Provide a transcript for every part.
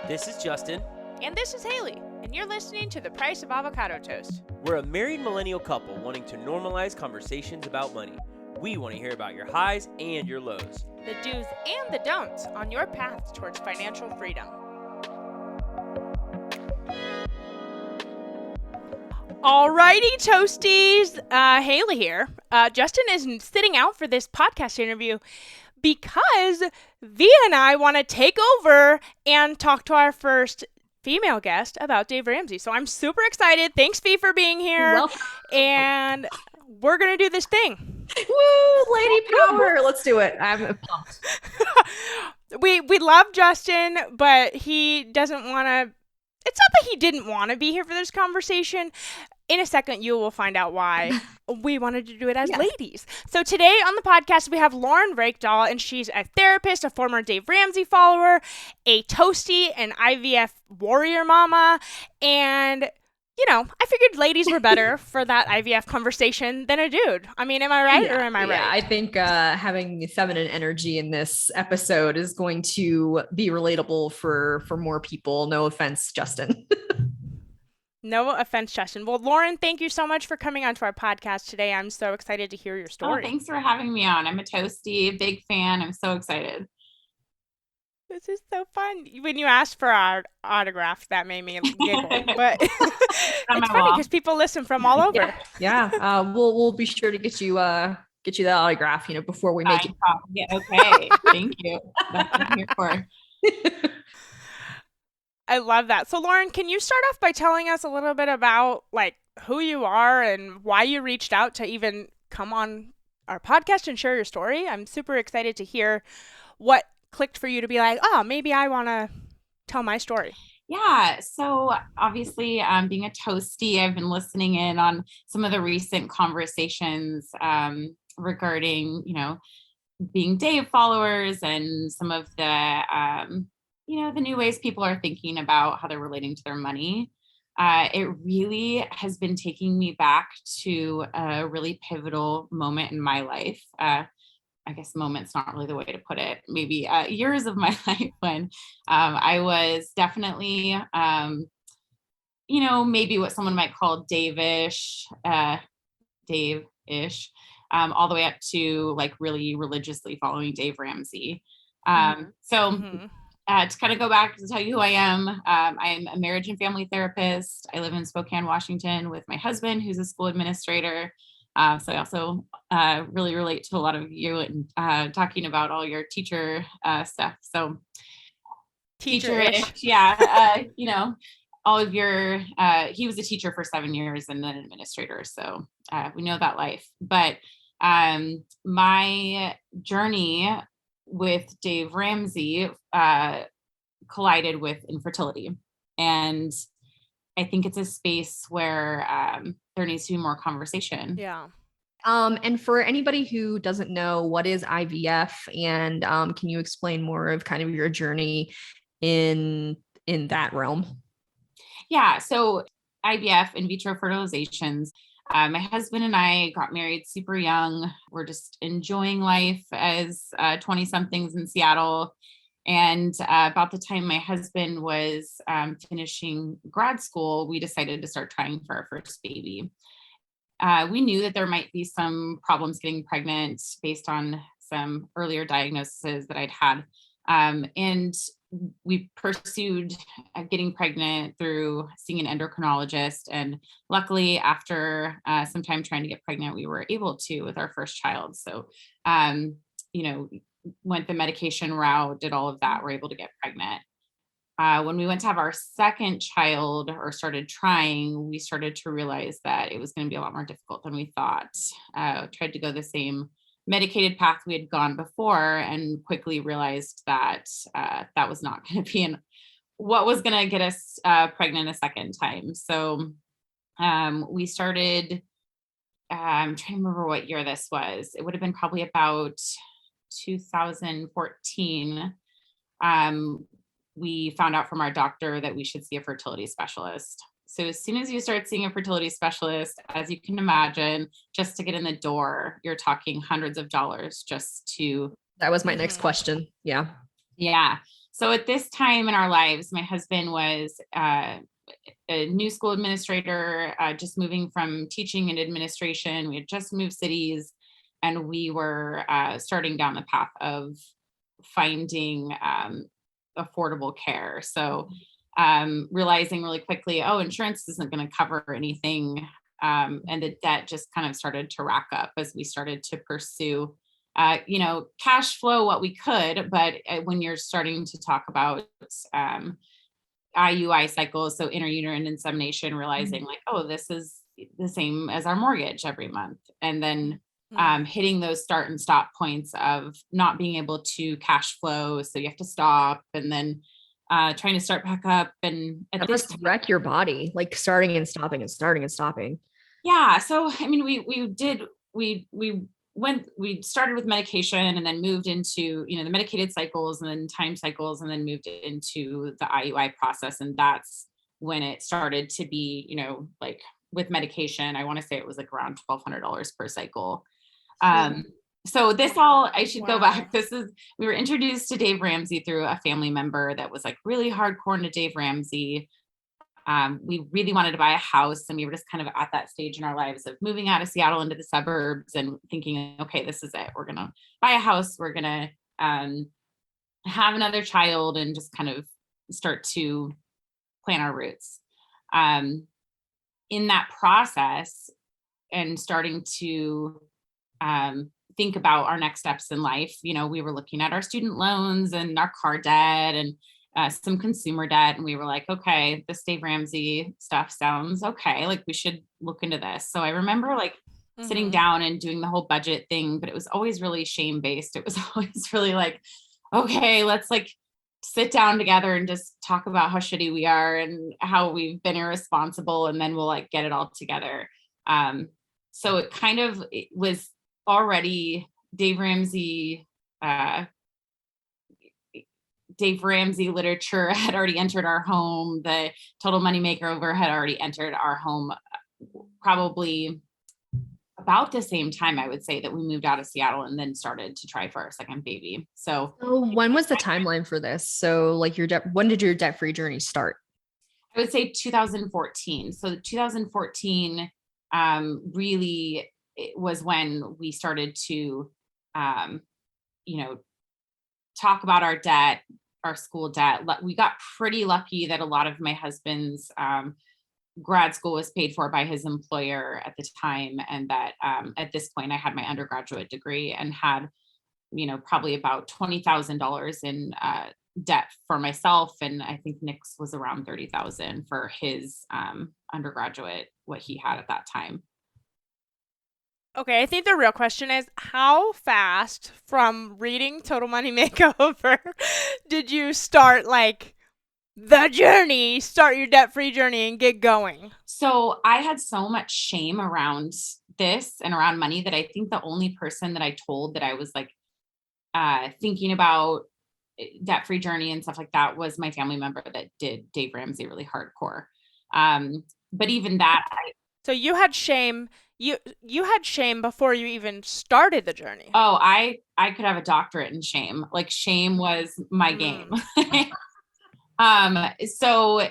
This is Justin. And this is Haley, and you're listening to The Price of Avocado Toast. We're a married millennial couple wanting to normalize conversations about money. We want to hear about your highs and your lows, The do's and the don'ts on your path towards financial freedom. Alrighty, Toasties. Haley here. Justin is sitting out for this podcast interview because Via and I want to take over and talk to our first female guest about Dave Ramsey. So I'm super excited. Thanks, Vee, for being here. Welcome. And we're going to do this thing. Woo, lady power. Let's do it. I'm pumped. We love Justin, but he doesn't want to. It's not that he didn't want to be here for this conversation. In a second, you will find out why we wanted to do it as ladies. So today on the podcast, we have Lauren Rakedahl, and she's a therapist, a former Dave Ramsey follower, a toasty, an IVF warrior mama, and, you know, I figured ladies were better for that IVF conversation than a dude. I mean, am I right or am I right? Yeah, I think having feminine energy in this episode is going to be relatable for more people. No offense, Justin. No offense, Justin. Well, Lauren, thank you so much for coming onto our podcast today. I'm so excited to hear your story. Oh, thanks for having me on. I'm a toasty, big fan. I'm so excited. This is so fun. When you asked for our autograph, that made me giggle. But it's funny because people listen from all over. Yeah. We'll be sure to get you that autograph, before we make it. Yeah, okay. Thank you. That's what I'm here for. I love that. So Lauren, can you start off by telling us a little bit about who you are and why you reached out to even come on our podcast and share your story? I'm super excited to hear what clicked for you to be like, oh, maybe I want to tell my story. Yeah. So obviously, being a toasty, I've been listening in on some of the recent conversations regarding, being Dave followers and some of the, the new ways people are thinking about how they're relating to their money. It really has been taking me back to a really pivotal moment in my life. I guess moment's not really the way to put it. Maybe years of my life when I was definitely, maybe what someone might call Dave-ish, all the way up to really religiously following Dave Ramsey. To kind of go back to tell you who I am, I'm a marriage and family therapist. I live in Spokane, Washington with my husband, who's a school administrator. So I also really relate to a lot of you and talking about all your teacher stuff. So Teacher-ish. Yeah. All of your, he was a teacher for 7 years and then an administrator. So we know that life. But my journey with Dave Ramsey collided with infertility. And I think it's a space where there needs to be more conversation. Yeah. And for anybody who doesn't know, what is IVF, and can you explain more of kind of your journey in that realm? Yeah. So IVF, in vitro fertilizations. My husband and I got married super young. We're just enjoying life as 20-somethings in Seattle. And about the time my husband was finishing grad school, we decided to start trying for our first baby. We knew that there might be some problems getting pregnant based on some earlier diagnoses that I'd had. And we pursued getting pregnant through seeing an endocrinologist. And luckily, after some time trying to get pregnant, we were able to with our first child. So, went the medication route, did all of that, we're able to get pregnant. When we went to have our second child or started trying, we started to realize that it was going to be a lot more difficult than we thought. Tried to go the same medicated path we had gone before and quickly realized that that was not going to be what was going to get us pregnant a second time. So we started, I'm trying to remember what year this was. It would have been probably about 2014. We found out from our doctor that we should see a fertility specialist. So as soon as you start seeing a fertility specialist, as you can imagine, just to get in the door, you're talking hundreds of dollars just to. That was my next question. Yeah. Yeah. So at this time in our lives, my husband was a new school administrator, just moving from teaching and administration. We had just moved cities, and we were starting down the path of finding affordable care. So realizing really quickly, oh, insurance isn't going to cover anything. And the debt just kind of started to rack up as we started to pursue, cash flow what we could. But when you're starting to talk about IUI cycles, so intrauterine insemination, realizing like, oh, this is the same as our mortgage every month. And then hitting those start and stop points of not being able to cash flow. So you have to stop and then trying to start back up. And at That this must wreck your body, like starting and stopping and starting and stopping. Yeah. So, I mean, we started with medication and then moved into, the medicated cycles and then time cycles, and then moved into the IUI process. And that's when it started to be, like with medication, I want to say it was like around $1,200 per cycle. So this all, I should go back. We were introduced to Dave Ramsey through a family member that was like really hardcore into Dave Ramsey. We really wanted to buy a house, and we were just kind of at that stage in our lives of moving out of Seattle into the suburbs and thinking, okay, this is it. We're going to buy a house. We're going to have another child and just kind of start to plan our roots. In that process and starting to think about our next steps in life, we were looking at our student loans and our car debt and some consumer debt. And we were like, okay, this Dave Ramsey stuff sounds okay. Like we should look into this. So I remember like sitting down and doing the whole budget thing, but it was always really shame based. It was always really like, okay, let's like sit down together and just talk about how shitty we are and how we've been irresponsible. And then we'll like get it all together. So it was already Dave Ramsey literature had already entered our home. The Total Money Makeover had already entered our home probably about the same time, I would say, that we moved out of Seattle and then started to try for our second baby. So when was the timeline for this? So like when did your debt-free journey start? I would say 2014. So 2014 really was when we started to, talk about our debt, our school debt. We got pretty lucky that a lot of my husband's grad school was paid for by his employer at the time. And that at this point I had my undergraduate degree and had, probably about $20,000 in debt for myself. And I think Nick's was around $30,000 for his undergraduate, what he had at that time. Okay, I think the real question is how fast from reading Total Money Makeover did you start like start your debt-free journey and get going? So I had so much shame around this and around money that I think the only person that I told that I was like thinking about debt-free journey and stuff like that was my family member that did Dave Ramsey really hardcore. But even that, so you had shame. You had shame before you even started the journey. Oh, I could have a doctorate in shame. Like shame was my game. So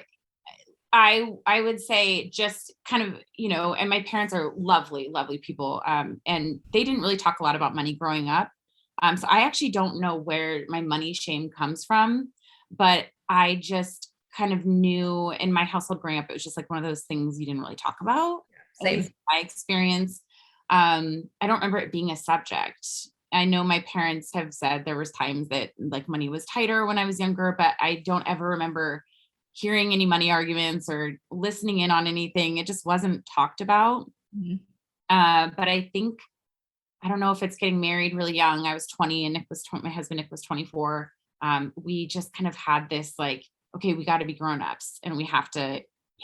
I would say just kind of, and my parents are lovely, lovely people. And they didn't really talk a lot about money growing up. So I actually don't know where my money shame comes from, but I just kind of knew in my household growing up, it was just like one of those things you didn't really talk about. Same. My experience. I don't remember it being a subject. I know my parents have said there was times that like money was tighter when I was younger, but I don't ever remember hearing any money arguments or listening in on anything. It just wasn't talked about. But I think, I don't know if it's getting married really young. I was 20 and my husband Nick was 24. We just kind of had this like, okay, we got to be grown-ups and we have to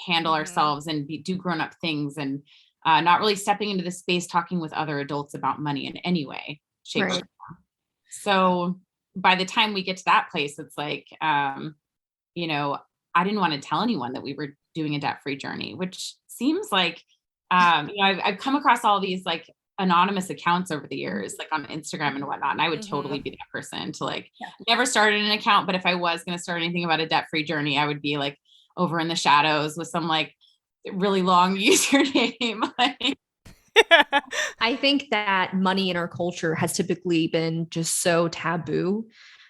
handle ourselves and do grown-up things, and not really stepping into the space talking with other adults about money in any way, shape, or form. So by the time we get to that place, it's like, I didn't want to tell anyone that we were doing a debt-free journey, which seems like, I've come across all these like anonymous accounts over the years, like on Instagram and whatnot. And I would totally be that person to like never started an account. But if I was going to start anything about a debt-free journey, I would be like over in the shadows with some like really long username. Like, I think that money in our culture has typically been just so taboo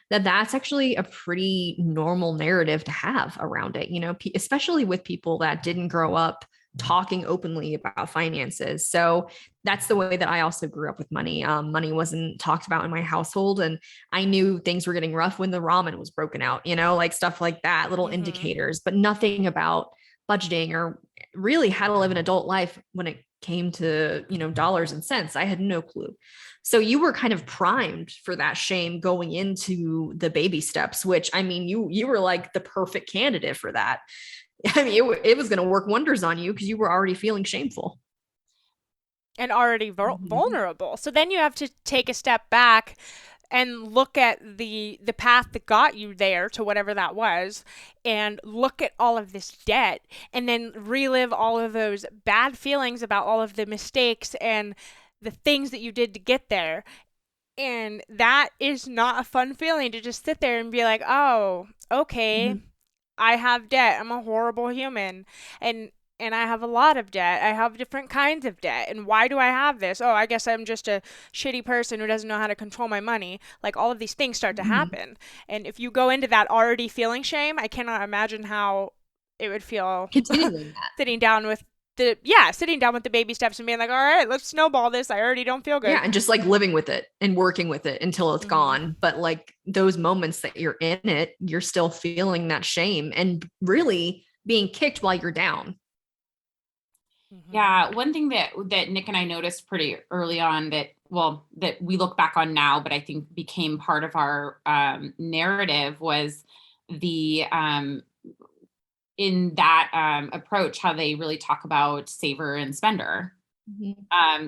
that that's actually a pretty normal narrative to have around it, you know, especially with people that didn't grow up talking openly about finances. So that's the way that I also grew up with money. Money wasn't talked about in my household, and I knew things were getting rough when the ramen was broken out, you know, like stuff like that, little indicators, but nothing about budgeting or really how to live an adult life when it came to, you know, dollars and cents. I had no clue. So you were kind of primed for that shame going into the baby steps, which, I mean, you were like the perfect candidate for that. I mean, it was going to work wonders on you because you were already feeling shameful and already vulnerable. So then you have to take a step back and look at the path that got you there to whatever that was, and look at all of this debt, and then relive all of those bad feelings about all of the mistakes and the things that you did to get there. And that is not a fun feeling, to just sit there and be like, oh, okay, I have debt. I'm a horrible human. And I have a lot of debt. I have different kinds of debt. And why do I have this? Oh, I guess I'm just a shitty person who doesn't know how to control my money. Like, all of these things start to happen. And if you go into that already feeling shame, I cannot imagine how it would feel continuing that. sitting down with the baby steps and being like, all right, let's snowball this. I already don't feel good. Yeah. And just like living with it and working with it until it's gone. But like those moments that you're in it, you're still feeling that shame and really being kicked while you're down. Yeah. One thing that Nick and I noticed pretty early on that we look back on now, but I think became part of our narrative was the in that approach, how they really talk about saver and spender.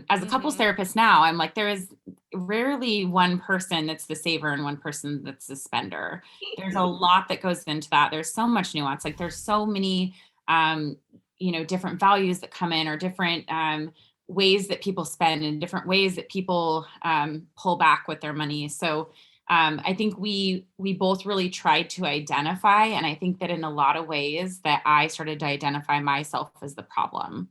As a couples therapist now, I'm like, there is rarely one person that's the saver and one person that's the spender. There's a lot that goes into that. There's so much nuance. Like, there's so many different values that come in, or different ways that people spend, and different ways that people pull back with their money. So I think we both really tried to identify, and I think that in a lot of ways that I started to identify myself as the problem.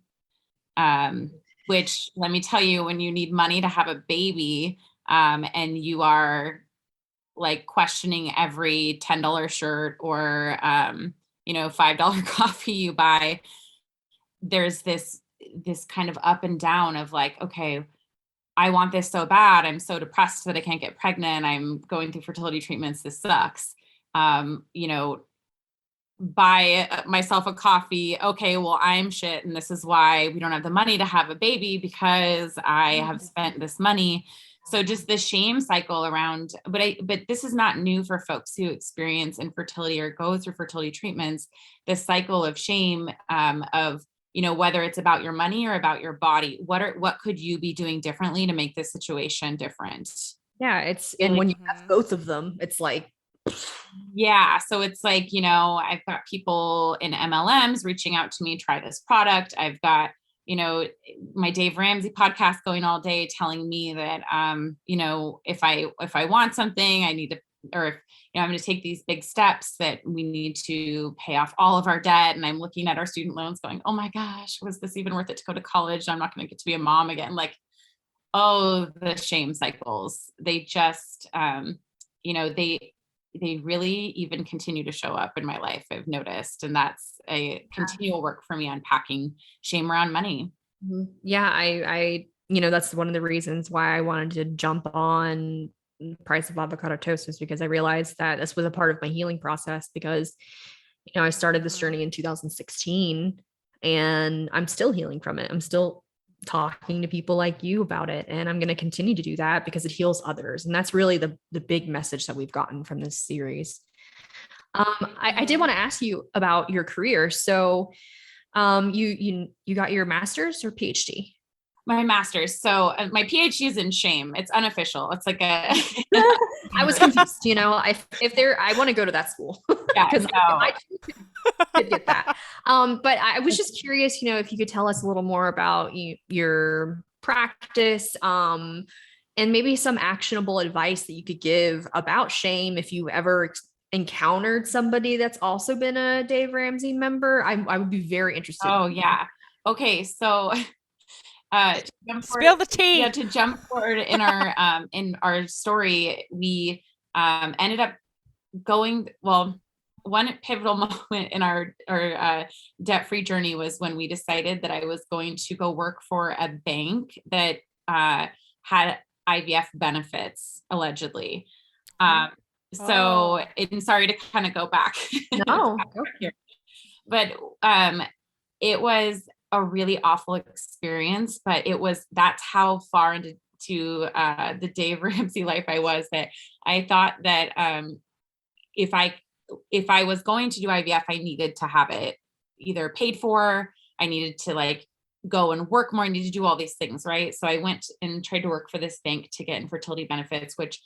Which, let me tell you, when you need money to have a baby, and you are like questioning every $10 shirt or $5 coffee you buy, there's this kind of up and down of like, okay, I want this so bad. I'm so depressed that I can't get pregnant. I'm going through fertility treatments. This sucks. Buy myself a coffee. Okay, well, I'm shit. And this is why we don't have the money to have a baby, because I have spent this money. So just the shame cycle around, but this is not new for folks who experience infertility or go through fertility treatments. This cycle of shame, of, whether it's about your money or about your body, what could you be doing differently to make this situation different? Yeah. And when you have both of them, it's like, yeah. So it's like, I've got people in MLMs reaching out to me, try this product. I've got, my Dave Ramsey podcast going all day telling me that, if I want something, I need to, or if, I'm going to take these big steps, that we need to pay off all of our debt. And I'm looking at our student loans going, oh my gosh, was this even worth it to go to college? I'm not going to get to be a mom again. Like, oh, the shame cycles, they just, they really even continue to show up in my life, I've noticed. And that's a continual work for me, unpacking shame around money. Yeah. I that's one of the reasons why I wanted to jump on the Price of Avocado Toast, is because I realized that this was a part of my healing process, because, I started this journey in 2016 and I'm still healing from it. I'm still talking to people like you about it, and I'm going to continue to do that because it heals others. And that's really the big message that we've gotten from this series. I did want to ask you about your career. So you got your master's or PhD? My master's. So my PhD is in shame. It's unofficial. It's like a. I was confused. I want to go to that school. Yeah, because I could get that. But I was just curious, if you could tell us a little more about your practice, and maybe some actionable advice that you could give about shame if you ever encountered somebody that's also been a Dave Ramsey member. I would be very interested. Oh yeah. Okay, so Spill the tea. Yeah, to jump forward in our story, we ended up going, well, one pivotal moment in our debt-free journey was when we decided that I was going to go work for a bank that had IVF benefits, allegedly. So, and sorry to kind of go back. No. But it was a really awful experience, but that's how far into the Dave Ramsey life I was, that I thought that if I was going to do IVF, I needed to have it either paid for. I needed to like go and work more. I needed to do all these things, right? So I went and tried to work for this bank to get infertility benefits, which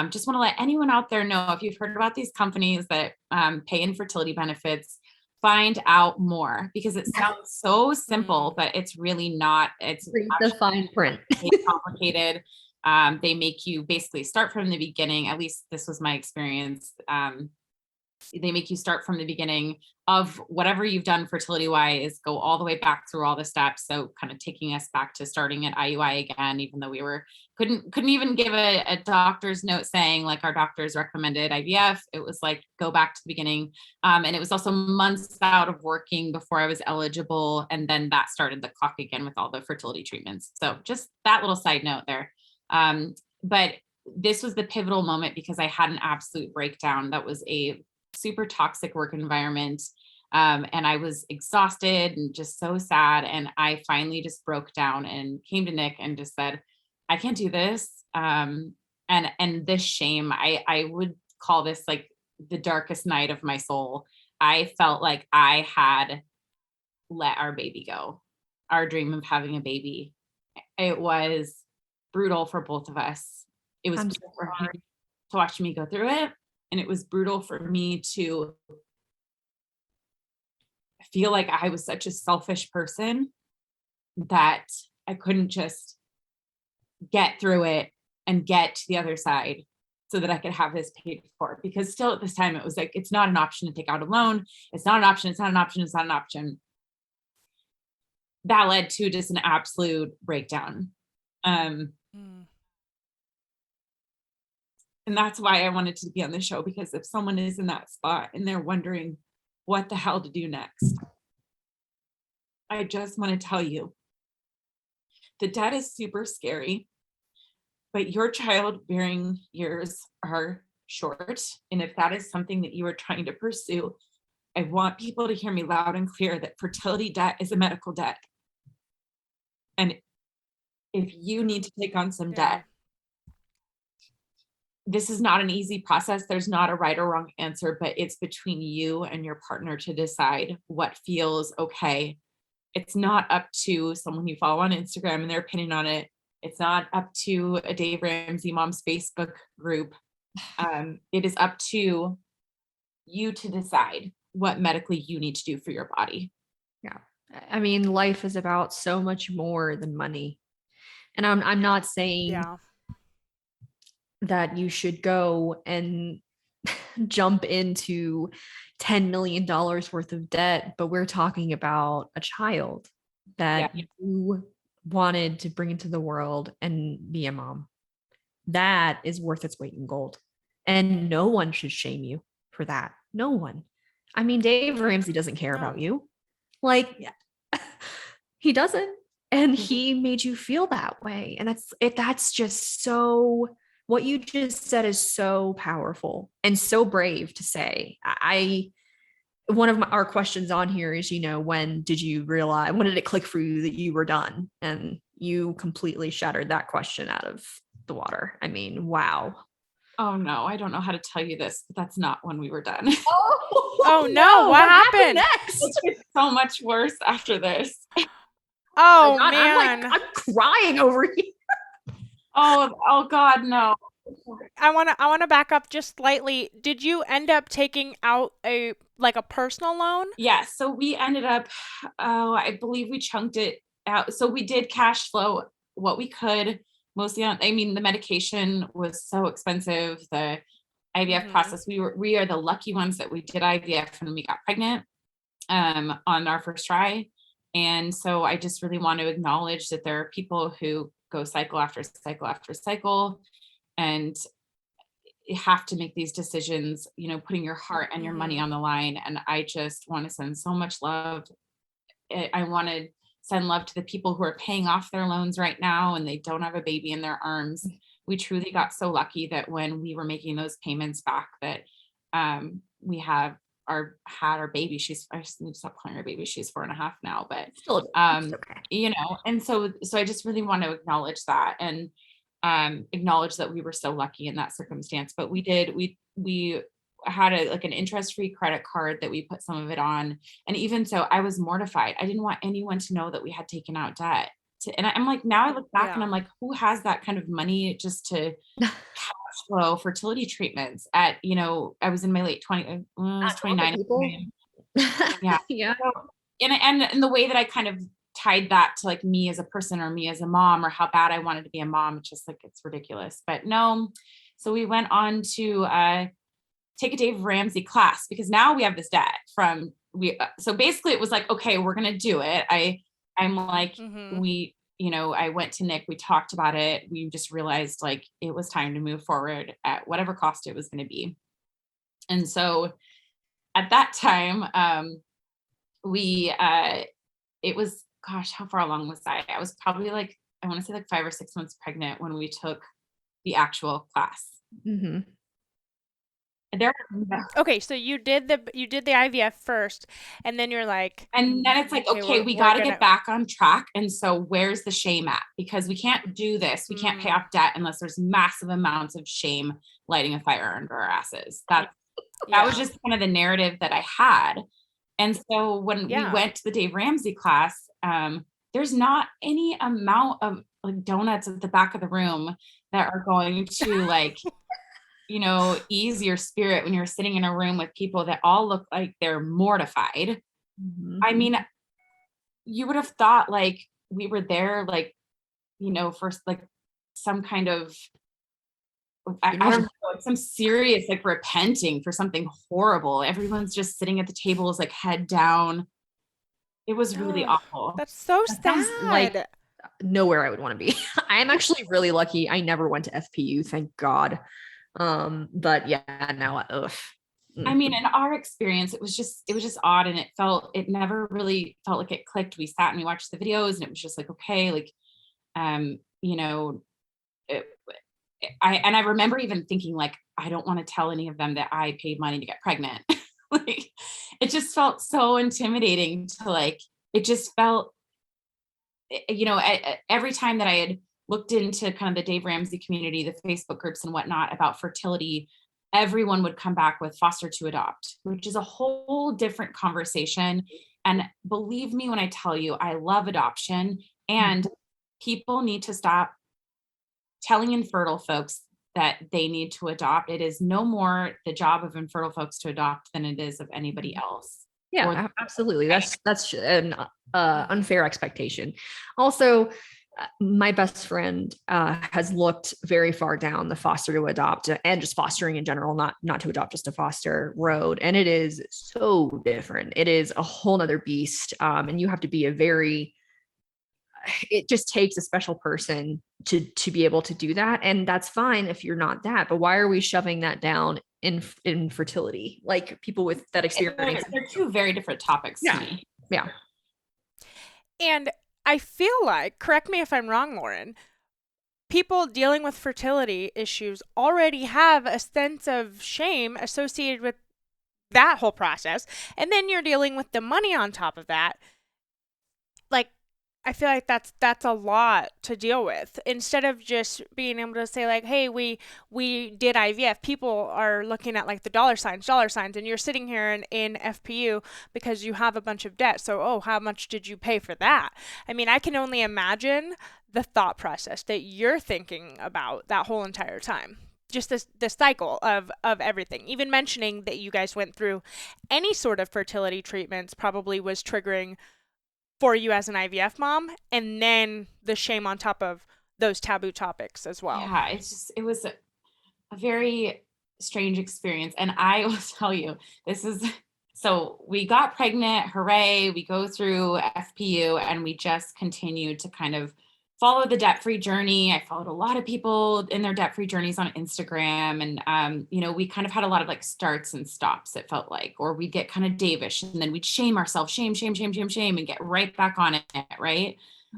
just want to let anyone out there know, if you've heard about these companies that pay infertility benefits, find out more, because it sounds so simple, but it's really not. It's read the fine print. Complicated. They make you basically start from the beginning. At least this was my experience. They make you start from the beginning of whatever you've done fertility wise, go all the way back through all the steps. So kind of taking us back to starting at IUI again, even though we couldn't even give a doctor's note saying like our doctors recommended IVF. It was like, go back to the beginning. And it was also months out of working before I was eligible. And then that started the clock again with all the fertility treatments. So just that little side note there. But this was the pivotal moment because I had an absolute breakdown. That was a super toxic work environment. And I was exhausted and just so sad. And I finally just broke down and came to Nick and just said, I can't do this. And this shame, I would call this like the darkest night of my soul. I felt like I had let our baby go, our dream of having a baby. It was brutal for both of us. It was hard to watch me go through it. And it was brutal for me to feel like I was such a selfish person that I couldn't just get through it and get to the other side so that I could have this paid for. Because still at this time, it was like, it's not an option to take out a loan. It's not an option. It's not an option. It's not an option. That led to just an absolute breakdown. And that's why I wanted to be on the show, because if someone is in that spot and they're wondering what the hell to do next, I just want to tell you, the debt is super scary, but your childbearing years are short. And if that is something that you are trying to pursue, I want people to hear me loud and clear that fertility debt is a medical debt. And if you need to take on some debt, this is not an easy process. There's not a right or wrong answer, but it's between you and your partner to decide what feels okay. It's not up to someone you follow on Instagram and their opinion on it. It's not up to a Dave Ramsey Mom's Facebook group. It is up to you to decide what medically you need to do for your body. Yeah. I mean, life is about so much more than money. And I'm not saying that you should go and jump into $10 million worth of debt, but we're talking about a child that you wanted to bring into the world and be a mom. That is worth its weight in gold. And no one should shame you for that. No one. I mean, Dave Ramsey doesn't care about you. Like, he doesn't. And he made you feel that way. And that's just so, what you just said is so powerful and so brave to say. One of our questions on here is, when did it click for you that you were done? And you completely shattered that question out of the water. I mean, wow. Oh no, I don't know how to tell you this, but that's not when we were done. Oh no, what happened next? It's so much worse after this. Oh God, man, I'm crying over here. Oh God, no. I want to back up just slightly. Did you end up taking out a personal loan? Yeah, so we ended up, I believe we chunked it out. So we did cash flow what we could, mostly on, I mean, the medication was so expensive. The IVF process, we are the lucky ones that we did IVF when we got pregnant on our first try. And so I just really want to acknowledge that there are people who go cycle after cycle after cycle and you have to make these decisions, you know, putting your heart and your money on the line. And I just want to send so much love. I want to send love to the people who are paying off their loans right now and they don't have a baby in their arms. We truly got so lucky that when we were making those payments back that we had our baby. I just need to stop calling her baby. She's 4.5 now, but okay. you know, and so I just really want to acknowledge that and acknowledge that we were so lucky in that circumstance. But we had an interest-free credit card that we put some of it on. And even so, I was mortified. I didn't want anyone to know that we had taken out debt. And I'm like, now I look back and I'm like, who has that kind of money just to cash flow fertility treatments at, you know, I was in my late 20s, I was 29. Yeah. Yeah. So, and the way that I kind of tied that to like me as a person or me as a mom or how bad I wanted to be a mom, it's just like, it's ridiculous. But no. So we went on to take a Dave Ramsey class because now we have this debt so basically it was like, okay, we're going to do it. I'm like, I went to Nick, we talked about it. We just realized like it was time to move forward at whatever cost it was going to be. And so at that time, it was, gosh, how far along was I? I was probably like, I want to say like 5 or 6 months pregnant when we took the actual class. Okay, so you did the IVF first, and then you're like, and then it's like, okay, we got to get back on track. And so where's the shame at? Because we can't do this. We can't pay off debt unless there's massive amounts of shame lighting a fire under our asses. That was just kind of the narrative that I had. And so when we went to the Dave Ramsey class, there's not any amount of like donuts at the back of the room that are going to like you know, ease your spirit when you're sitting in a room with people that all look like they're mortified. I mean, you would have thought like we were there, like, you know, for like some kind of, I don't know, some serious like repenting for something horrible. Everyone's just sitting at the tables, like head down. It was really awful. That's so sad. Like nowhere I would want to be. I am actually really lucky. I never went to FPU, thank God. But yeah, now, I mean, in our experience, it was just odd. And it never really felt like it clicked. We sat and we watched the videos and it was just like, okay, like, you know, I remember even thinking like, I don't want to tell any of them that I paid money to get pregnant. Like, it just felt so intimidating to like, it just felt, you know, every time that I had looked into kind of the Dave Ramsey community, the Facebook groups and whatnot about fertility, everyone would come back with foster to adopt, which is a whole different conversation. And believe me when I tell you, I love adoption and people need to stop telling infertile folks that they need to adopt. It is no more the job of infertile folks to adopt than it is of anybody else. Yeah, absolutely. That's an unfair expectation. Also, my best friend has looked very far down the foster to adopt and just fostering in general, not to adopt, just to foster road. And it is so different. It is a whole nother beast. And you have to be it just takes a special person to be able to do that. And that's fine if you're not that, but why are we shoving that down in fertility? Like people with that experience. They're two very different topics to me. Yeah. And I feel like, correct me if I'm wrong, Lauren, people dealing with fertility issues already have a sense of shame associated with that whole process. And then you're dealing with the money on top of that. Like, I feel like that's a lot to deal with. Instead of just being able to say like, hey, we did IVF, people are looking at like the dollar signs, and you're sitting here in FPU because you have a bunch of debt. So, oh, how much did you pay for that? I mean, I can only imagine the thought process that you're thinking about that whole entire time. Just the cycle of everything. Even mentioning that you guys went through any sort of fertility treatments probably was triggering for you as an IVF mom, and then the shame on top of those taboo topics as well. Yeah, it was a very strange experience. And I will tell you, so we got pregnant, hooray, we go through FPU and we just continued to kind of follow the debt-free journey. I followed a lot of people in their debt-free journeys on Instagram. And, we kind of had a lot of like starts and stops, it felt like, or we'd get kind of Davish and then we'd shame ourselves, shame, and get right back on it. Right.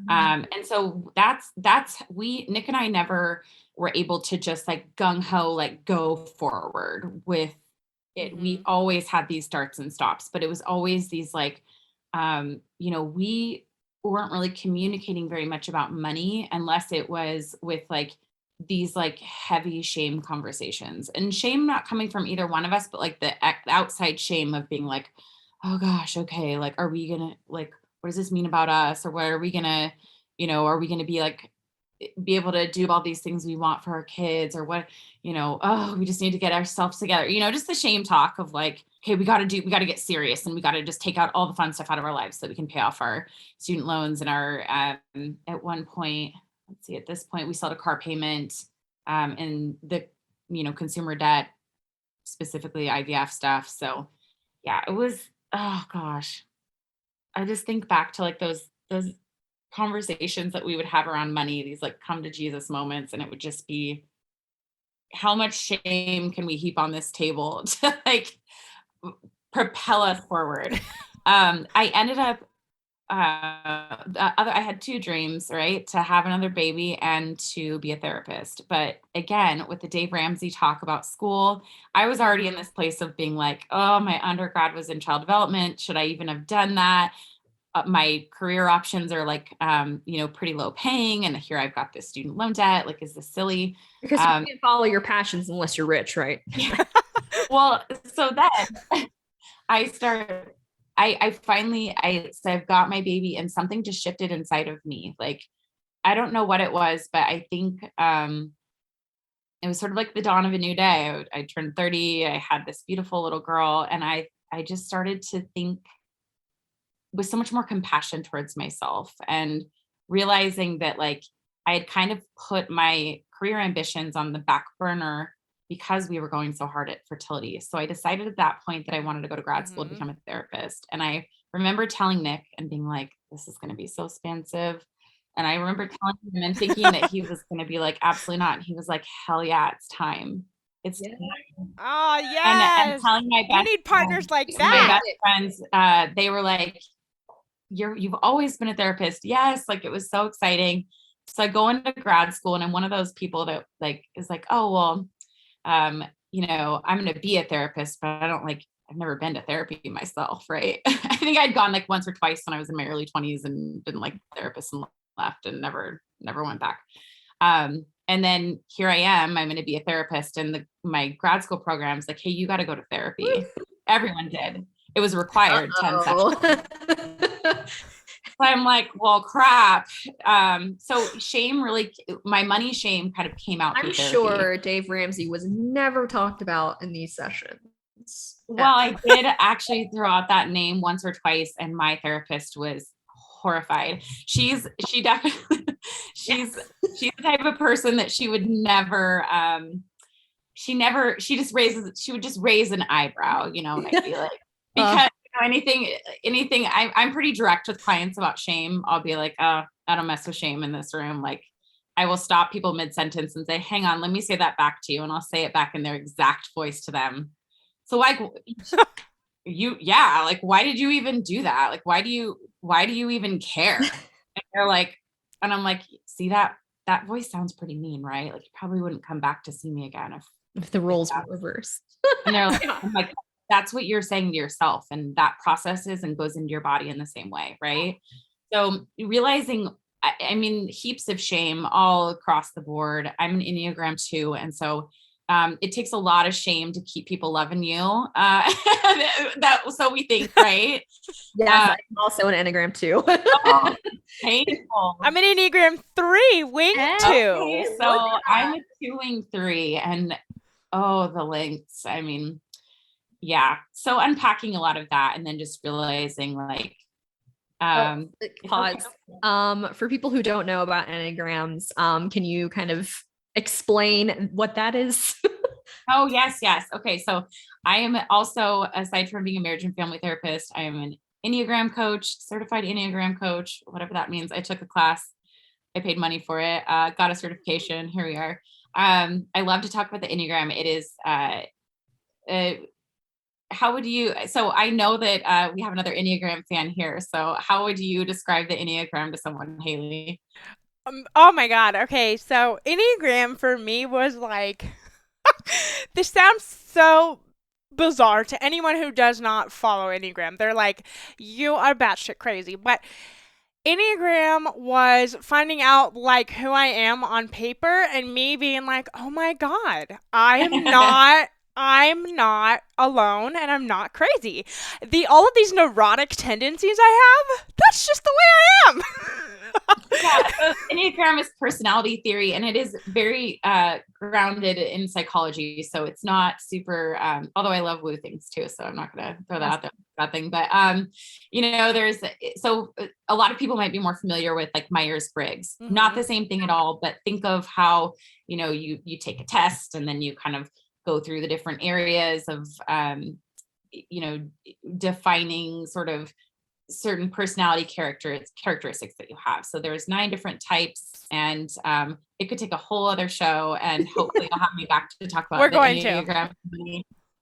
And so Nick and I never were able to just like gung ho, like go forward with it. We always had these starts and stops, but it was always these like, we weren't really communicating very much about money unless it was with like these like heavy shame conversations, and shame not coming from either one of us, but like the outside shame of being like, oh gosh, okay, like, are we gonna, like, what does this mean about us? Or what are we gonna, are we gonna be like, be able to do all these things we want for our kids, or what, oh, we just need to get ourselves together, just the shame talk of like, okay, we got to get serious and we got to just take out all the fun stuff out of our lives so that we can pay off our student loans and our, at one point, let's see, at this point, we still had a car payment, and the, consumer debt, specifically IVF stuff. So yeah, it was, oh gosh, I just think back to like those conversations that we would have around money, these like come to Jesus moments, and it would just be, how much shame can we heap on this table to like propel us forward? I ended up, I had two dreams, right? To have another baby and to be a therapist. But again, with the Dave Ramsey talk about school, I was already in this place of being like, oh, my undergrad was in child development. Should I even have done that? My career options are like, pretty low paying. And here I've got this student loan debt. Like, is this silly? Because you can't follow your passions unless you're rich, right? Yeah. Well, so then so I've got my baby and something just shifted inside of me. Like, I don't know what it was, but I think, it was sort of like the dawn of a new day. I turned 30. I had this beautiful little girl, and I just started to think with so much more compassion towards myself, and realizing that like I had kind of put my career ambitions on the back burner because we were going so hard at fertility. So I decided at that point that I wanted to go to grad school to become a therapist. And I remember telling Nick and being like, this is going to be so expensive. And I remember telling him and thinking that he was going to be like, absolutely not. And he was like, hell yeah, it's time. It's time. Oh, yes. And telling my best, you need partners like my that. best friends, they were like, you've always been a therapist. Yes. Like, it was so exciting. So I go into grad school, and I'm one of those people that like is like, oh, well, I'm going to be a therapist, but I've never been to therapy myself. Right. I think I'd gone like once or twice when I was in my early 20s and didn't like therapists and left and never went back. And then here I am, I'm going to be a therapist, and my grad school program's like, hey, you got to go to therapy. Everyone did. It was required 10 sessions. So I'm like, well, crap. So shame really, my money shame kind of came out. I'm sure Dave Ramsey was never talked about in these sessions. Well, I did actually throw out that name once or twice, and my therapist was horrified. She's the type of person that she would never, she would just raise an eyebrow, and I'd be like, because anything, I'm pretty direct with clients about shame. I'll be like, I don't mess with shame in this room. Like, I will stop people mid-sentence and say, hang on, let me say that back to you. And I'll say it back in their exact voice to them. So like, like, why did you even do that? Like, why do you even care? And they're like, and I'm like, see, that voice sounds pretty mean, right? Like, you probably wouldn't come back to see me again if the roles were reversed. And they're like, I'm like, that's what you're saying to yourself, and that processes and goes into your body in the same way, right? So realizing, I mean, heaps of shame all across the board. I'm an Enneagram 2, and so it takes a lot of shame to keep people loving you. So we think, right? Yes, I'm also an Enneagram 2. Oh, painful. I'm an Enneagram 3, wing 2. Okay, so I'm a 2 wing 3, and the lengths. I mean, yeah. So unpacking a lot of that, and then just realizing like Pause. For people who don't know about Enneagrams, can you kind of explain what that is? Oh, yes. Okay. So I am also, aside from being a marriage and family therapist, I am an Enneagram coach, certified Enneagram coach, whatever that means. I took a class. I paid money for it, got a certification. Here we are. I love to talk about the Enneagram. It is, how would you, so I know that we have another Enneagram fan here. So how would you describe the Enneagram to someone, Haley? Oh my God. Okay. So Enneagram for me was like, this sounds so bizarre to anyone who does not follow Enneagram. They're like, you are batshit crazy. But Enneagram was finding out like who I am on paper and me being like, oh my God, I'm not alone and I'm not crazy. All of these neurotic tendencies I have, that's just the way I am. Yeah, so Enneagram is personality theory, and it is very grounded in psychology. So it's not super, although I love woo things too. So I'm not going to throw that out there, that thing. But, so a lot of people might be more familiar with like Myers-Briggs, not the same thing at all, but think of how, you take a test and then you kind of go through the different areas of, defining sort of certain personality characteristics that you have. So there's 9 different types, and it could take a whole other show, and hopefully you'll have me back to talk about We're the going Enneagram.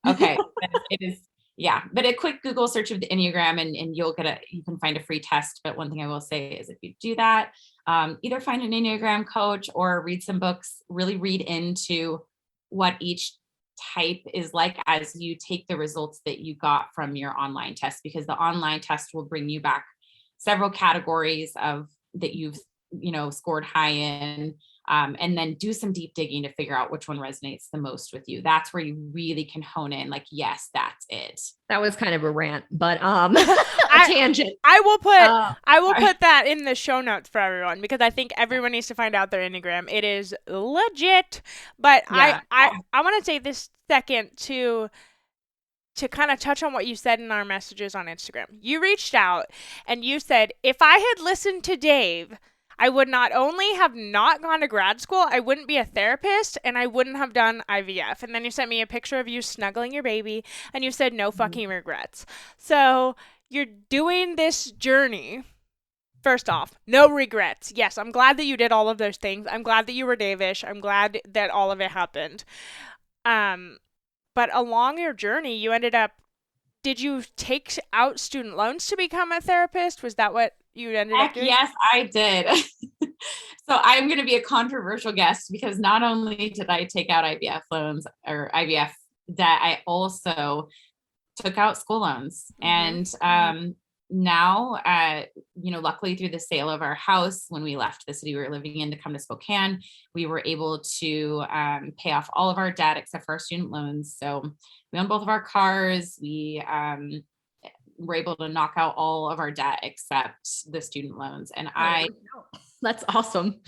Okay. It is, yeah. But a quick Google search of the Enneagram and you can find a free test. But one thing I will say is if you do that, either find an Enneagram coach or read some books, really read into what each type is like as you take the results that you got from your online test, because the online test will bring you back several categories of that you've scored high in, and then do some deep digging to figure out which one resonates the most with you. That's where you really can hone in, like, yes, that's it. That was kind of a rant, but a tangent. I will put that in the show notes for everyone, because I think everyone needs to find out their Enneagram. It is legit. But I want to take this second to kind of touch on what you said in our messages on Instagram. You reached out and you said, if I had listened to Dave, I would not only have not gone to grad school, I wouldn't be a therapist, and I wouldn't have done IVF. And then you sent me a picture of you snuggling your baby, and you said no fucking regrets. So you're doing this journey. First off, no regrets. Yes, I'm glad that you did all of those things. I'm glad that you were Davish. I'm glad that all of it happened. But along your journey, you ended up, did you take out student loans to become a therapist? Was that what you ended up doing? Yes, I did. So I'm going to be a controversial guest, because not only did I take out IVF loans or IVF debt, I also took out school loans. And now, luckily through the sale of our house, when we left the city we were living in to come to Spokane, we were able to pay off all of our debt except for our student loans. So we own both of our cars. We were able to knock out all of our debt except the student loans. And that's awesome.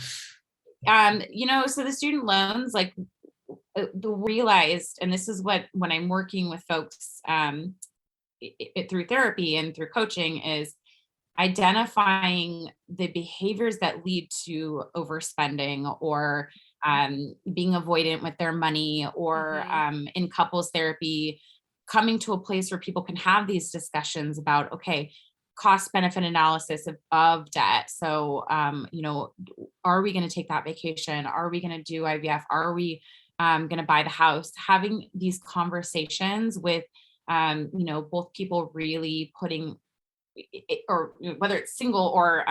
So the student loans, like, realized, and this is when I'm working with folks through therapy and through coaching, is identifying the behaviors that lead to overspending or being avoidant with their money, or in couples therapy, coming to a place where people can have these discussions about, okay, cost benefit analysis of debt. So, are we going to take that vacation? Are we going to do IVF? Are we going to buy the house? Having these conversations with, both people really putting, or whether it's single or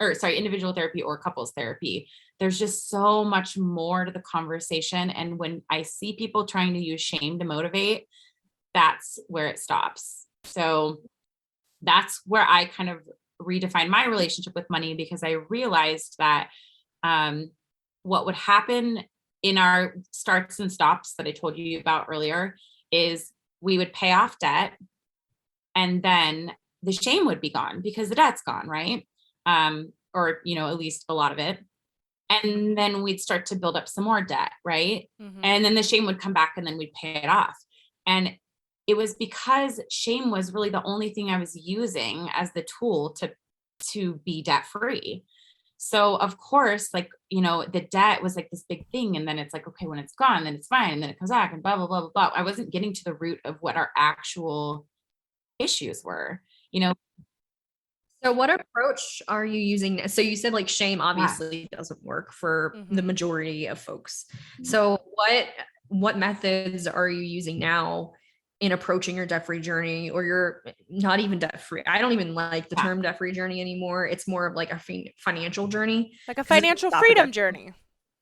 individual therapy or couples therapy, there's just so much more to the conversation. And when I see people trying to use shame to motivate, that's where it stops. So that's where I kind of redefine my relationship with money, because I realized that what would happen in our starts and stops that I told you about earlier is we would pay off debt, and then the shame would be gone because the debt's gone, right? Or, at least a lot of it. And then we'd start to build up some more debt, right? And then the shame would come back, and then we'd pay it off. And it was because shame was really the only thing I was using as the tool to to be debt free. So of course, like, the debt was like this big thing. And then it's like, okay, when it's gone, then it's fine. And then it comes back and blah, blah, blah, blah, blah. I wasn't getting to the root of what our actual issues were, So what approach are you using? So you said like shame obviously doesn't work for the majority of folks. So what methods are you using now in approaching your debt-free journey, or you're not even debt-free? I don't even like the term debt-free journey anymore. It's more of like a financial journey. Like a financial freedom journey.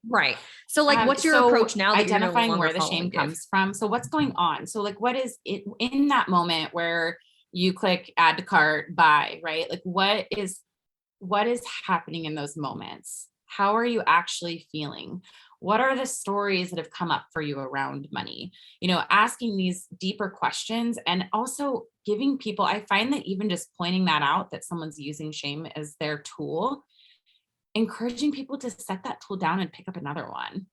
Right. So like, what's your approach now that identifying you're no where the shame comes from? So what's going on? So like, what is it in that moment where you click add to cart, buy, right? Like what is happening in those moments? How are you actually feeling? What are the stories that have come up for you around money? Asking these deeper questions, and also giving people, I find that even just pointing that out, that someone's using shame as their tool, encouraging people to set that tool down and pick up another one.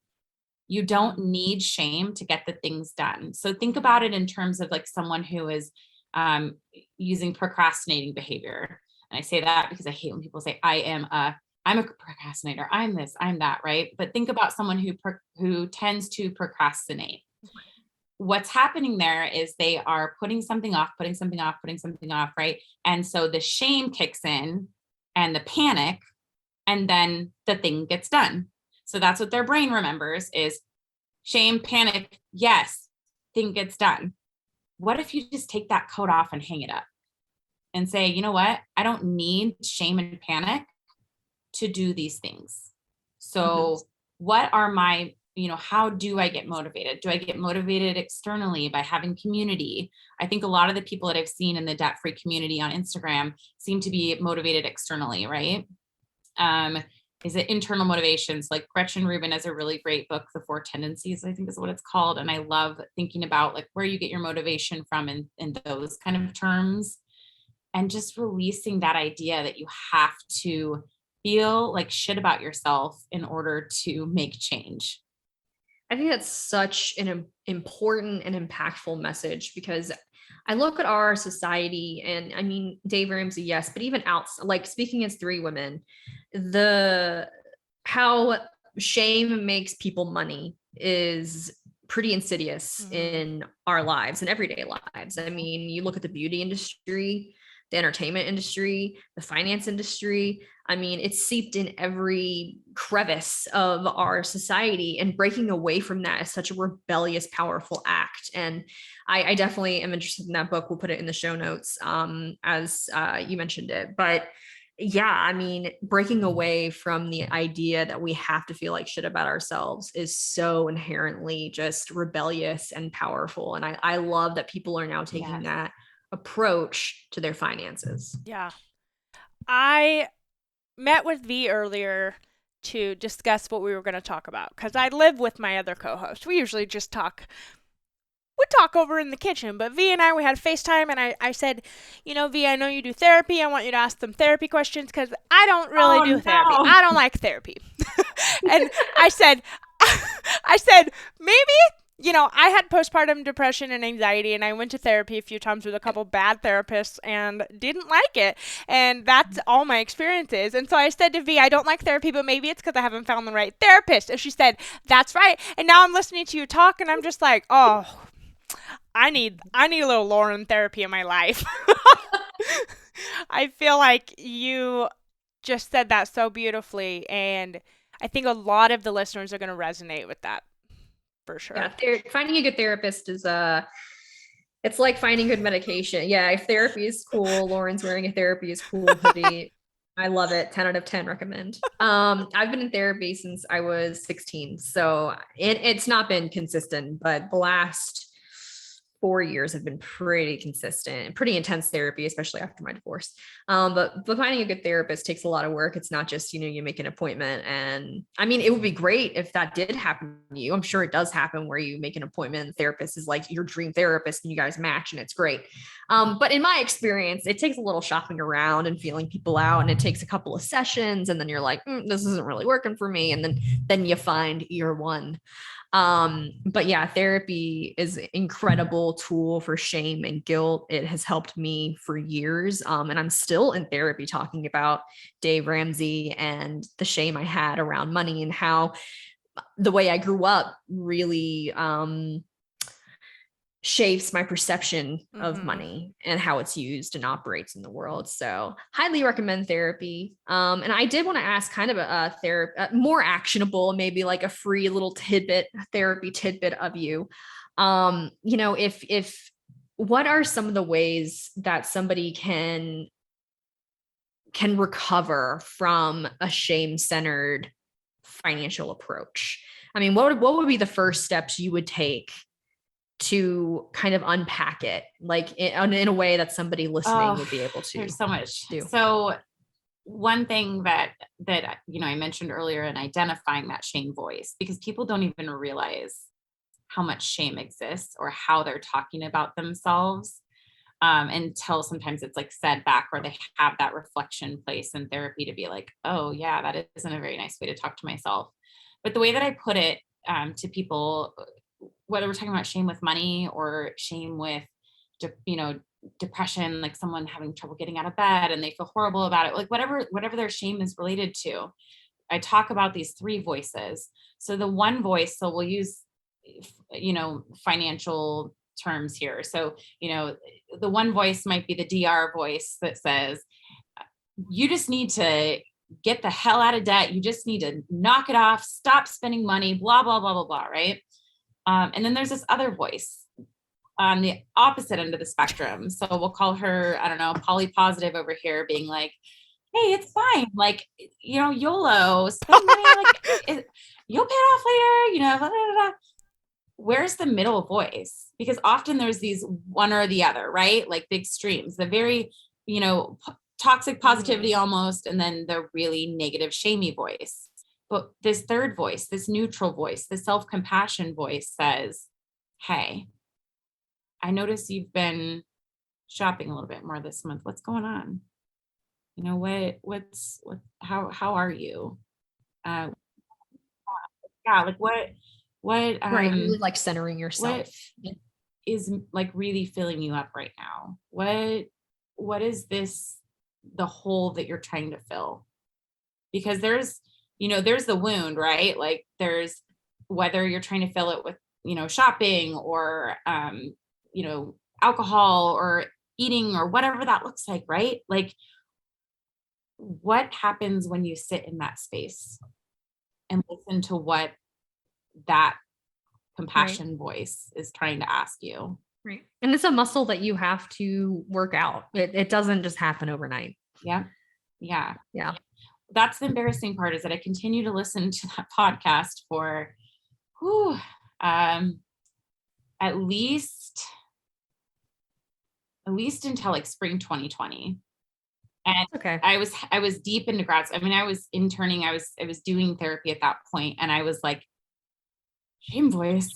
You don't need shame to get the things done. So think about it in terms of like someone who is using procrastinating behavior. And I say that because I hate when people say, I'm a procrastinator, I'm this, I'm that, right? But think about someone who tends to procrastinate. What's happening there is they are putting something off, right? And so the shame kicks in and the panic, and then the thing gets done. So that's what their brain remembers is shame, panic, yes, thing gets done. What if you just take that coat off and hang it up and say, you know what? I don't need shame and panic to do these things. So what are my, how do I get motivated? Do I get motivated externally by having community? I think a lot of the people that I've seen in the debt-free community on Instagram seem to be motivated externally, right? Is it internal motivations? Like Gretchen Rubin has a really great book, The Four Tendencies, I think is what it's called. And I love thinking about like where you get your motivation from in those kind of terms, and just releasing that idea that you have to feel like shit about yourself in order to make change. I think that's such an important and impactful message, because I look at our society, and I mean, Dave Ramsey, yes, but even outside, like speaking as three women, how shame makes people money is pretty insidious in our lives and everyday lives. I mean, you look at the beauty industry, the entertainment industry, the finance industry. I mean, it's seeped in every crevice of our society, and breaking away from that is such a rebellious, powerful act. And I definitely am interested in that book. We'll put it in the show notes as you mentioned it. But yeah, I mean, breaking away from the idea that we have to feel like shit about ourselves is so inherently just rebellious and powerful. And I love that people are now taking that approach to their finances. Yeah. I met with V earlier to discuss what we were going to talk about, because I live with my other co-host. We usually just talk over in the kitchen, but V and we had FaceTime, and I said, V, I know you do therapy. I want you to ask them therapy questions, because I don't really do therapy. I don't like therapy. And I said, maybe, I had postpartum depression and anxiety, and I went to therapy a few times with a couple bad therapists and didn't like it. And that's all my experiences. And so I said to V, I don't like therapy, but maybe it's because I haven't found the right therapist. And she said, that's right. And now I'm listening to you talk, and I'm just like, oh, I need a little Lauren therapy in my life. I feel like you just said that so beautifully, and I think a lot of the listeners are going to resonate with that for sure. Yeah, finding a good therapist is it's like finding good medication. Yeah, if therapy is cool, Lauren's wearing a therapy is cool hoodie. I love it. 10 out of 10 recommend. I've been in therapy since I was 16, so it's not been consistent, but the last 4 years have been pretty consistent, pretty intense therapy, especially after my divorce. But finding a good therapist takes a lot of work. It's not just, you make an appointment. And I mean, it would be great if that did happen to you. I'm sure it does happen where you make an appointment and the therapist is like your dream therapist and you guys match and it's great. But in my experience, it takes a little shopping around and feeling people out, and it takes a couple of sessions, and then you're like, this isn't really working for me. And then you find your one. But yeah, therapy is an incredible tool for shame and guilt. It has helped me for years. And I'm still in therapy talking about Dave Ramsey and the shame I had around money and how the way I grew up really shapes my perception of money and how it's used and operates in the world. So highly recommend therapy. And I did want to ask kind of a more actionable, maybe like a free little therapy tidbit of you. If what are some of the ways that somebody can recover from a shame-centered financial approach? I mean, what would be the first steps you would take to kind of unpack it, like in a way that somebody listening would be able to? There's so much. Do. So one thing that I mentioned earlier in identifying that shame voice, because people don't even realize how much shame exists or how they're talking about themselves until sometimes it's like said back, or they have that reflection place in therapy to be like, oh yeah, that isn't a very nice way to talk to myself. But the way that I put it to people, whether we're talking about shame with money or shame with, depression, like someone having trouble getting out of bed and they feel horrible about it, like whatever their shame is related to, I talk about these three voices. So the one voice, so we'll use, financial terms here. So, the one voice might be the DR voice that says, you just need to get the hell out of debt. You just need to knock it off, stop spending money, blah, blah, blah, blah, blah. Right. And then there's this other voice on the opposite end of the spectrum. So we'll call her, I don't know, polypositive over here, being like, hey, it's fine. Like, YOLO, spend money, like you'll pay it off later, blah, blah, blah. Where's the middle voice? Because often there's these one or the other, right? Like big extremes, the very, toxic positivity almost, and then the really negative, shamey voice. But this third voice, this neutral voice, the self-compassion voice says, hey, I notice you've been shopping a little bit more this month. What's going on? How are you? Yeah, like what, right. Really like centering yourself. What is like really filling you up right now? What is this, the hole that you're trying to fill? Because there's the wound, right? Like there's, whether you're trying to fill it with, shopping or, alcohol or eating or whatever that looks like, right? Like what happens when you sit in that space and listen to what that compassion voice is trying to ask you? Right. And it's a muscle that you have to work out. It doesn't just happen overnight. Yeah. Yeah. Yeah. That's the embarrassing part, is that I continue to listen to that podcast for at least until like spring 2020. And okay. I was deep into grad school. I mean, I was interning, I was doing therapy at that point, and I was like, shame voice.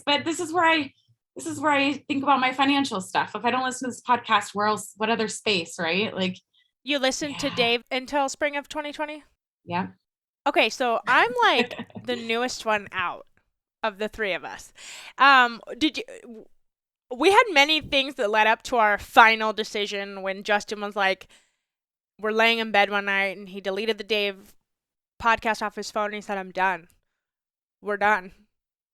But this is where I think about my financial stuff. If I don't listen to this podcast, what other space, right? Like, you listened to Dave until spring of 2020? Yeah. Okay, so I'm like the newest one out of the three of us. We had many things that led up to our final decision when Justin was like, we're laying in bed one night and he deleted the Dave podcast off his phone and he said, I'm done. We're done.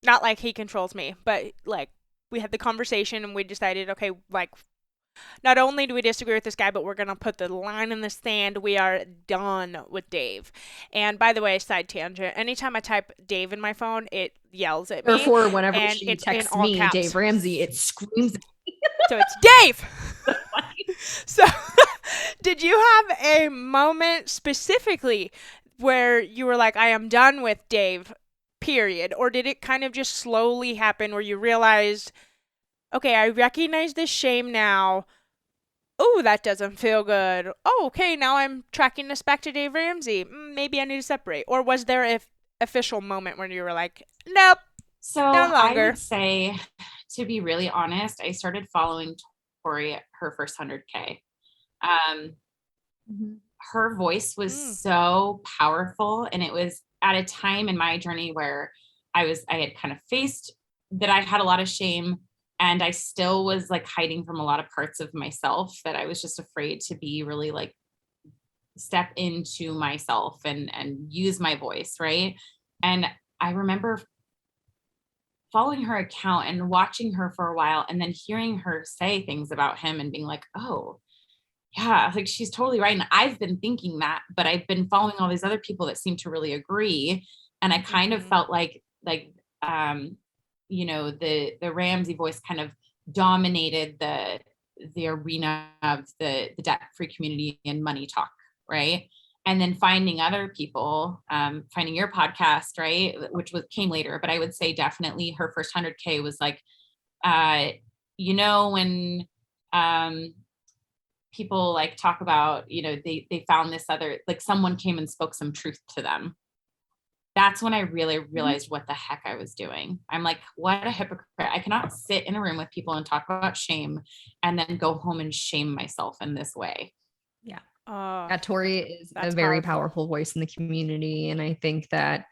Not like he controls me, but like we had the conversation and we decided, okay, like not only do we disagree with this guy, but we're going to put the line in the sand. We are done with Dave. And by the way, side tangent, anytime I type Dave in my phone, it yells at me. Therefore, whenever she texts me, caps. Dave Ramsey, it screams at me. So it's Dave. So did you have a moment specifically where you were like, I am done with Dave, period? Or did it kind of just slowly happen where you realized, okay, I recognize this shame now. Oh, that doesn't feel good. Oh, okay, now I'm tracking this back to Dave Ramsey. Maybe I need to separate. Or was there an official moment when you were like, nope, so no longer? I would say, to be really honest, I started following Tori at her first 100K. Her voice was so powerful, and it was at a time in my journey where I had kind of faced that I had a lot of shame, and I still was like hiding from a lot of parts of myself that I was just afraid to be really like step into myself and use my voice. Right. And I remember following her account and watching her for a while, and then hearing her say things about him and being like, oh yeah, like she's totally right. And I've been thinking that, but I've been following all these other people that seem to really agree. And I kind of felt like, you know, the Ramsey voice kind of dominated the arena of the debt-free community and money talk. Right. And then finding other people, finding your podcast, right, which came later, but I would say definitely her first 100K was like, you know, when people like talk about, you know, they found this other, like someone came and spoke some truth to them. That's when I really realized what the heck I was doing. I'm like, what a hypocrite. I cannot sit in a room with people and talk about shame and then go home and shame myself in this way. Yeah. Yeah, Tori is a very powerful voice in the community. And I think that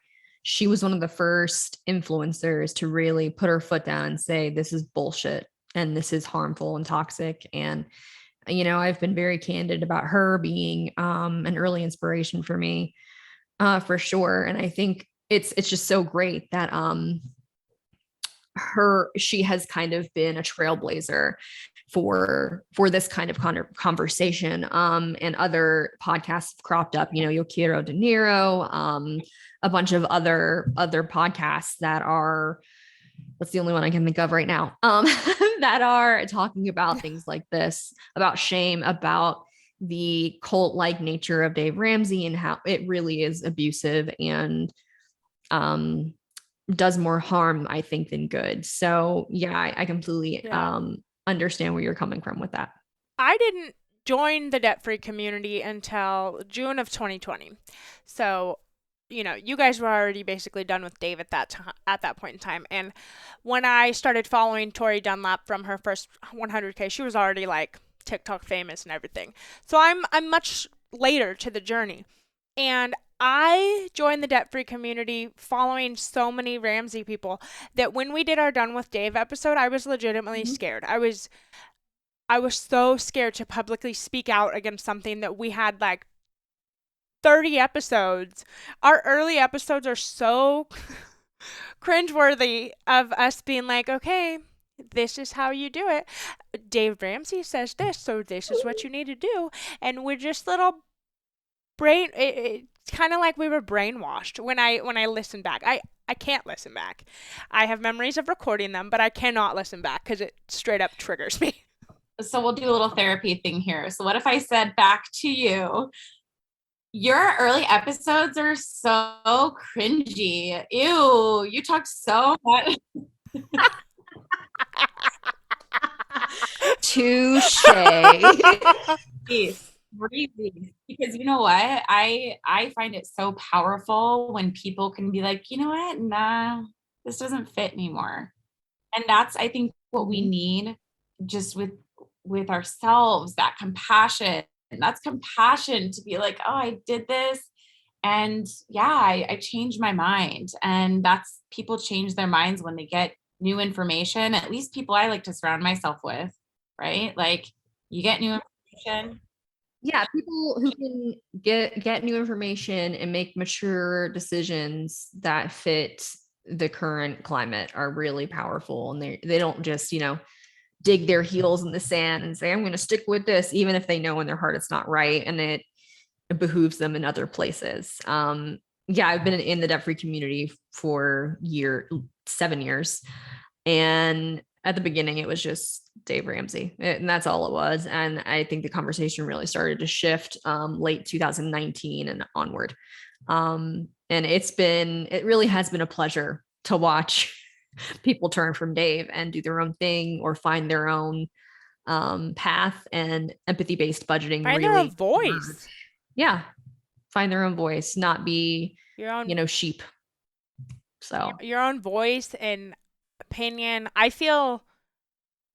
she was one of the first influencers to really put her foot down and say, this is bullshit and this is harmful and toxic. And, you know, I've been very candid about her being an early inspiration for me, for sure. And I think it's just so great that she has kind of been a trailblazer for this kind of conversation. And other podcasts have cropped up, you know, Yo Quiero Dinero, a bunch of other podcasts that are, that's the only one I can think of right now, that are talking about things like this, about shame, about the cult-like nature of Dave Ramsey and how it really is abusive and does more harm, I think, than good. So yeah, I completely understand where you're coming from with that. I didn't join the debt-free community until June of 2020. So, you know, you guys were already basically done with Dave at that point in time. And when I started following Tori Dunlap from her first 100K, she was already like TikTok famous and everything. So I'm much later to the journey. And I joined the debt-free community following so many Ramsey people that when we did our Done with Dave episode, I was legitimately scared. I was so scared to publicly speak out against something that we had like 30 episodes. Our early episodes are so cringeworthy of us being like, okay, this is how you do it. Dave Ramsey says this, so this is what you need to do. And we're just little it's kind of like we were brainwashed when I listen back. I can't listen back. I have memories of recording them, but I cannot listen back because it straight up triggers me. So we'll do a little therapy thing here. So what if I said back to you, your early episodes are so cringy. Ew, you talk so much. Touche. Breezy. Because you know what? I find it so powerful when people can be like, you know what? Nah, this doesn't fit anymore. And that's, I think, what we need just with ourselves, that compassion. And that's compassion to be like, oh, I did this. And yeah, I changed my mind. And that's, people change their minds when they get new information. At least people I like to surround myself with, right? Like you get new information. Yeah, people who can get new information and make mature decisions that fit the current climate are really powerful. And they don't just, you know, dig their heels in the sand and say, I'm going to stick with this, even if they know in their heart it's not right. And it behooves them in other places. Yeah, I've been in the debt-free community for 7 years. And at the beginning, it was just Dave Ramsey, and that's all it was. And I think the conversation really started to shift late 2019 and onward. And it really has been a pleasure to watch people turn from Dave and do their own thing or find their own path, and empathy-based budgeting. Find really their own voice. Yeah. Find their own voice, not be, your own, sheep. So your own voice and opinion. I feel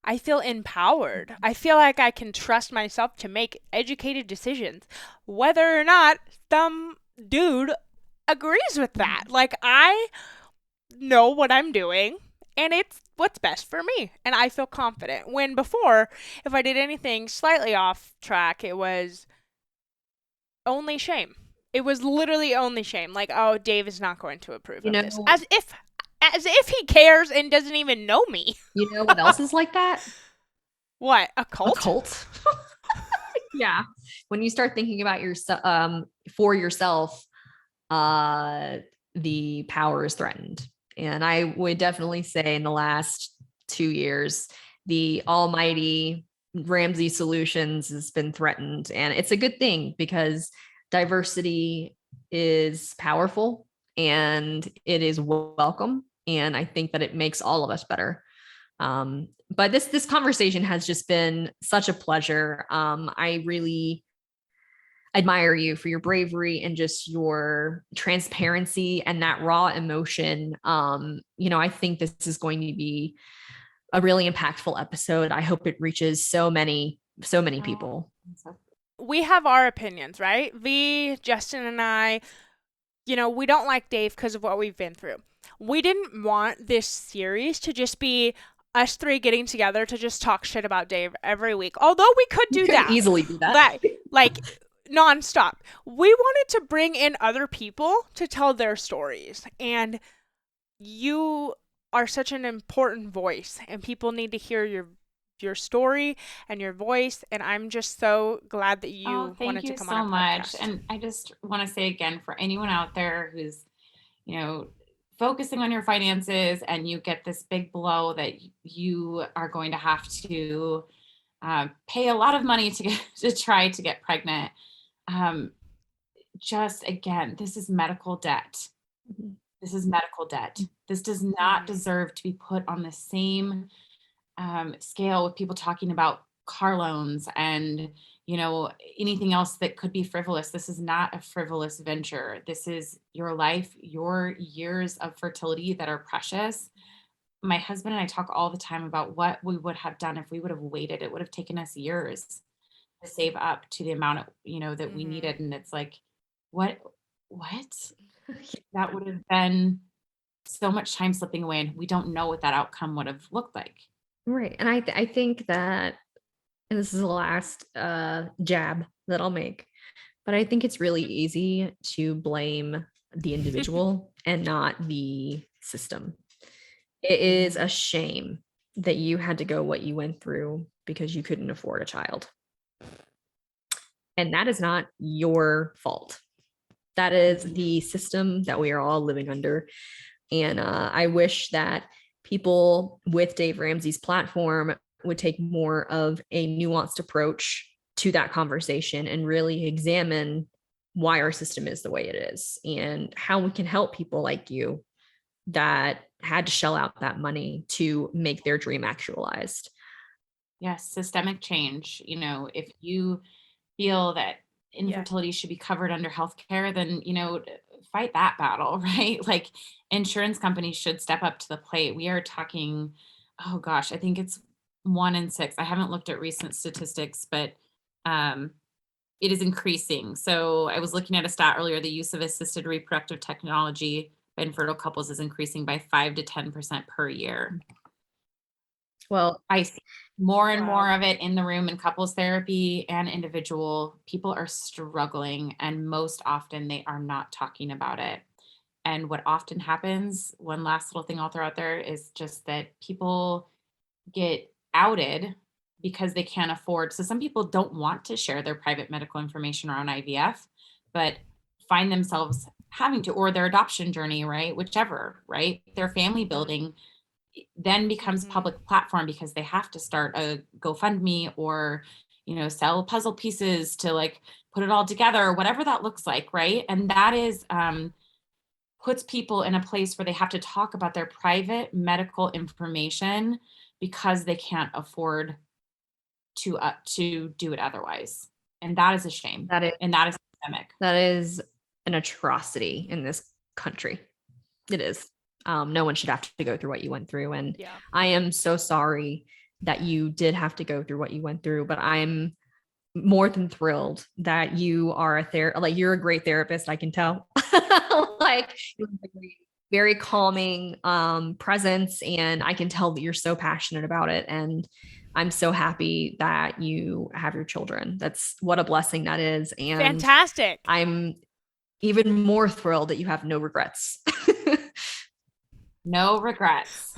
empowered. I feel like I can trust myself to make educated decisions, whether or not some dude agrees with that. Like know what I'm doing and it's what's best for me. And I feel confident. When before, if I did anything slightly off track, it was only shame. It was literally only shame. Like, oh, Dave is not going to approve of this. As if he cares and doesn't even know me. You know what else is like that? What? A A cult? cult. Yeah. When you start thinking about yourself, for yourself, the power is threatened. And I would definitely say in the last 2 years, the almighty Ramsey Solutions has been threatened. And it's a good thing because diversity is powerful and it is welcome. And I think that it makes all of us better. But this conversation has just been such a pleasure. I really admire you for your bravery and just your transparency and that raw emotion. I think this is going to be a really impactful episode. I hope it reaches so many people. We have our opinions, right? V, Justin, and I, we don't like Dave because of what we've been through. We didn't want this series to just be us three getting together to just talk shit about Dave every week. Although we could do that. Easily do that. Like nonstop. We wanted to bring in other people to tell their stories. And you are such an important voice. And people need to hear your story and your voice. And I'm just so glad that you wanted to come on our podcast. Thank you so much. And I just want to say again, for anyone out there who's, focusing on your finances and you get this big blow that you are going to have to pay a lot of money to try to get pregnant. Just again, this is medical debt. Mm-hmm. This is medical debt. This does not deserve to be put on the same scale with people talking about car loans and anything else that could be frivolous. This is not a frivolous venture. This is your life, your years of fertility that are precious. My husband and I talk all the time about what we would have done if we would have waited. It would have taken us years to save up to the amount of, that we needed. And it's like, what? That would have been so much time slipping away, and we don't know what that outcome would have looked like. Right. And I think that, and this is the last jab that I'll make, but I think it's really easy to blame the individual and not the system. It is a shame that you had to go what you went through because you couldn't afford a child. And that is not your fault. That is the system that we are all living under. And I wish that people with Dave Ramsey's platform would take more of a nuanced approach to that conversation and really examine why our system is the way it is and how we can help people like you that had to shell out that money to make their dream actualized. Yes, systemic change. If you feel that infertility should be covered under healthcare, then, fight that battle, right? Like insurance companies should step up to the plate. We are talking, oh gosh, I think it's 1 in 6. I haven't looked at recent statistics, but it is increasing. So I was looking at a stat earlier, the use of assisted reproductive technology by infertile couples is increasing by 5 to 10% per year. Well, I see more and more of it in the room in couples therapy and individual. People are struggling, and most often they are not talking about it. And what often happens, one last little thing I'll throw out there, is just that people get outed because they can't afford. So some people don't want to share their private medical information around IVF, but find themselves having to, or their adoption journey, right? Whichever, right? Their family building then becomes public platform because they have to start a GoFundMe or, sell puzzle pieces to like put it all together, whatever that looks like. Right. And that is, puts people in a place where they have to talk about their private medical information because they can't afford to do it otherwise. And that is a shame. And that is systemic. That is an atrocity in this country. It is. No one should have to go through what you went through. And I am so sorry that you did have to go through what you went through, but I'm more than thrilled that you are you're a great therapist. I can tell. Like very calming presence. And I can tell that you're so passionate about it. And I'm so happy that you have your children. That's what a blessing that is. And Fantastic. I'm even more thrilled that you have no regrets. No regrets.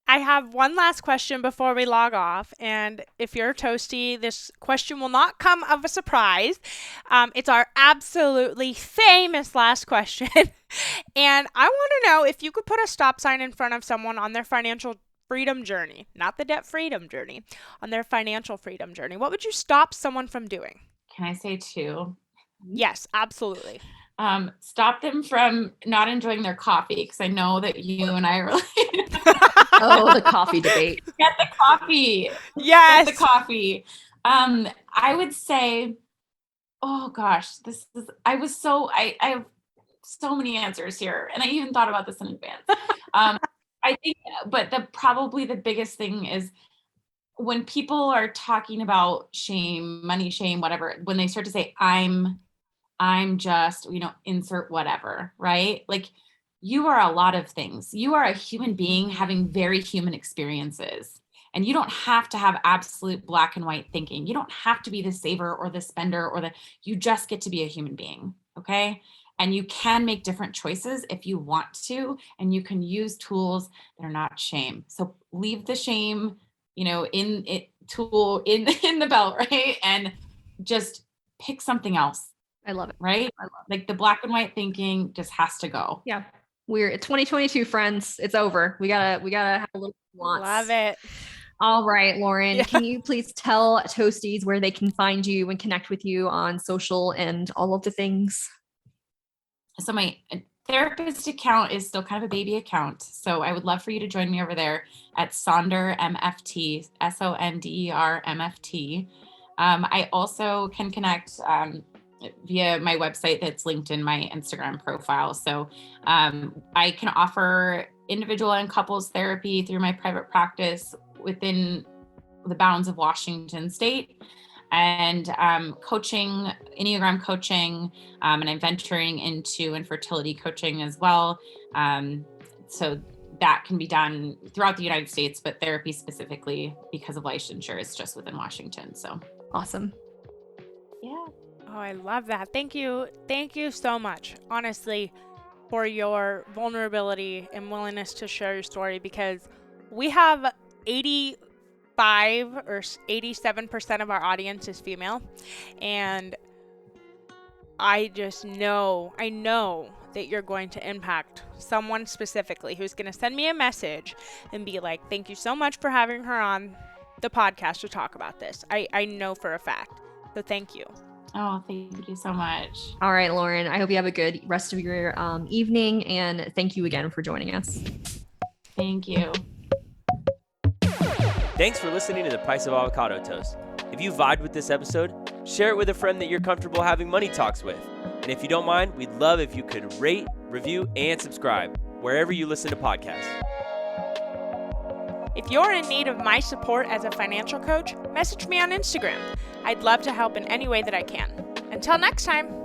I have one last question before we log off. And if you're toasty, this question will not come of a surprise. It's our absolutely famous last question. And I want to know if you could put a stop sign in front of someone on their financial freedom journey, not the debt freedom journey, on their financial freedom journey. What would you stop someone from doing? Can I say two? Yes, absolutely. Stop them from not enjoying their coffee, because I know that you and I are related. Oh, the coffee debate. Get the coffee. Yes. Get the coffee. I would say, oh gosh, I have so many answers here, and I even thought about this in advance. I think, but probably the biggest thing is when people are talking about shame, money shame, whatever, when they start to say, I'm just, insert whatever, right? Like, you are a lot of things. You are a human being having very human experiences. And you don't have to have absolute black and white thinking. You don't have to be the saver or the spender you just get to be a human being. Okay. And you can make different choices if you want to, and you can use tools that are not shame. So leave the shame, in the belt, right? And just pick something else. I love it. Right? Like the black and white thinking just has to go. Yeah. We're at 2022, friends. It's over. We gotta have a little nuance. Love it. All right, Lauren, Yeah. Can you please tell Toasties where they can find you and connect with you on social and all of the things? So my therapist account is still kind of a baby account. So I would love for you to join me over there at Sonder MFT, SONDER MFT. I also can connect via my website that's linked in my Instagram profile. So I can offer individual and couples therapy through my private practice within the bounds of Washington State, and coaching, Enneagram coaching, and I'm venturing into infertility coaching as well. So that can be done throughout the United States, but therapy specifically, because of licensure, is just within Washington. So awesome. Yeah. Oh, I love that. Thank you. Thank you so much, honestly, for your vulnerability and willingness to share your story, because we have 85 or 87% of our audience is female. And I know that you're going to impact someone specifically who's going to send me a message and be like, thank you so much for having her on the podcast to talk about this. I know for a fact. So thank you. Oh, thank you so much. All right, Lauren, I hope you have a good rest of your evening, and thank you again for joining us. Thank you. Thanks for listening to The Price of Avocado Toast. If you vibed with this episode, share it with a friend that you're comfortable having money talks with. And if you don't mind, we'd love if you could rate, review, and subscribe wherever you listen to podcasts. If you're in need of my support as a financial coach, message me on Instagram. I'd love to help in any way that I can. Until next time.